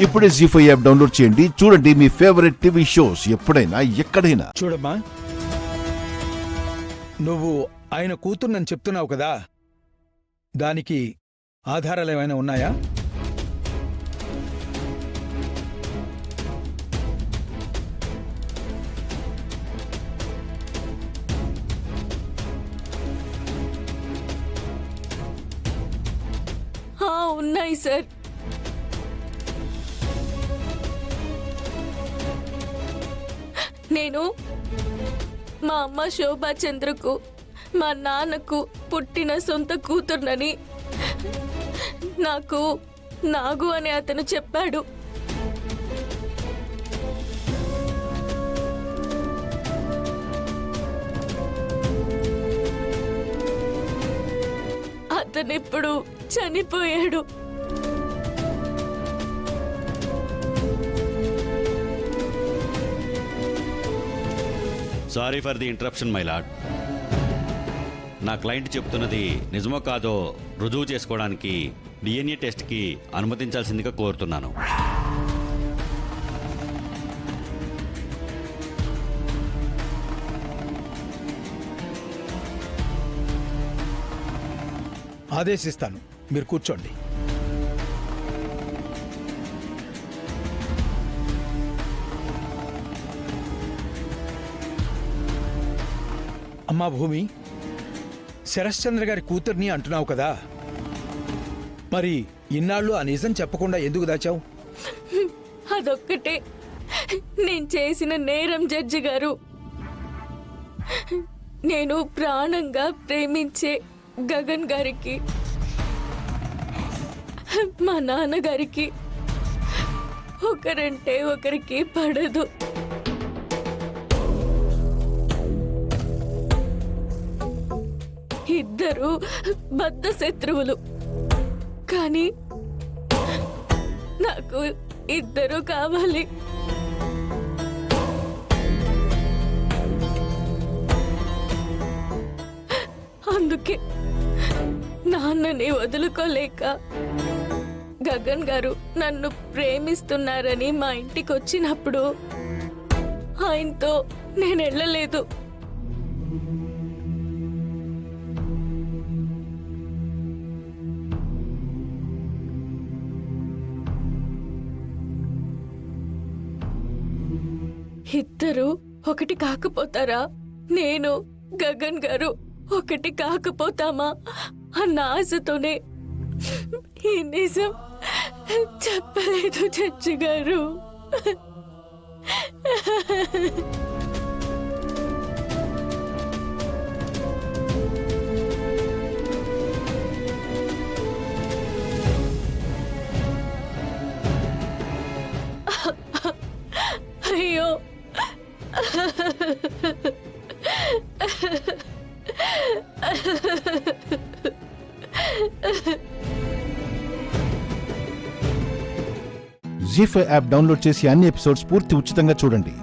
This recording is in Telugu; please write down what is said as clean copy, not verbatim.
ఇప్పుడే జీ5 యాప్ డౌన్లోడ్ చేయండి. చూడండి మీ ఫేవరెట్ టీవీ షోస్ ఎప్పుడైనా ఎక్కడైనా. చూడమ్మా, నువ్వు ఆయన కూతుర్నని చెప్తున్నావు కదా, దానికి ఆధారాలు ఏమైనా ఉన్నాయా? ఉన్నాయి సార్. నేను మా అమ్మ శోభాచంద్రకు మా నాన్నకు పుట్టిన సొంత కూతుర్నని నాకు నాగు అని అతను చెప్పాడు. అతనిప్పుడు చనిపోయాడు. Sorry for the interruption my lord. నా క్లయింట్ చెప్తున్నది నిజమో కాదో రుజువు చేసుకోవడానికి డిఎన్ఏ టెస్ట్కి అనుమతించాల్సిందిగా కోరుతున్నాను. ఆదేశిస్తాను, మీరు కూర్చోండి. అమ్మా భూమి, శరశ్చంద్ర గారి కూతుర్ని అంటున్నావు కదా, మరి ఇన్నాళ్ళు ఆ నిజం చెప్పకుండా ఎందుకు దాచావు? అదొక్కటే నేను చేసిన నేరం జడ్జి గారు. నేను ప్రాణంగా ప్రేమించే గగన్ గారికి, మా నాన్నగారికి ఒకరంటే ఒకరికి పడదు. ఇద్దరు బద్ధ శత్రువులు, కానీ నాకు ఇద్దరు కావాలి. అందుకే నాన్నని వదులుకోలేక గగన్ గారు నన్ను ప్రేమిస్తున్నారని మా ఇంటికి వచ్చినప్పుడు ఆయనతో నేను వెళ్ళలేదు. ఇద్దరు ఒకటి కాకపోతారా? నేను గగన్ గారు ఒకటి కాకపోతామా అన్న ఆశతోనే ఈ నిజం చెప్పలేదు జడ్జి గారు. అయ్యో, జీ5 యాప్ డౌన్లోడ్ చేసి అన్ని ఎపిసోడ్స్ పూర్తి ఉచితంగా చూడండి.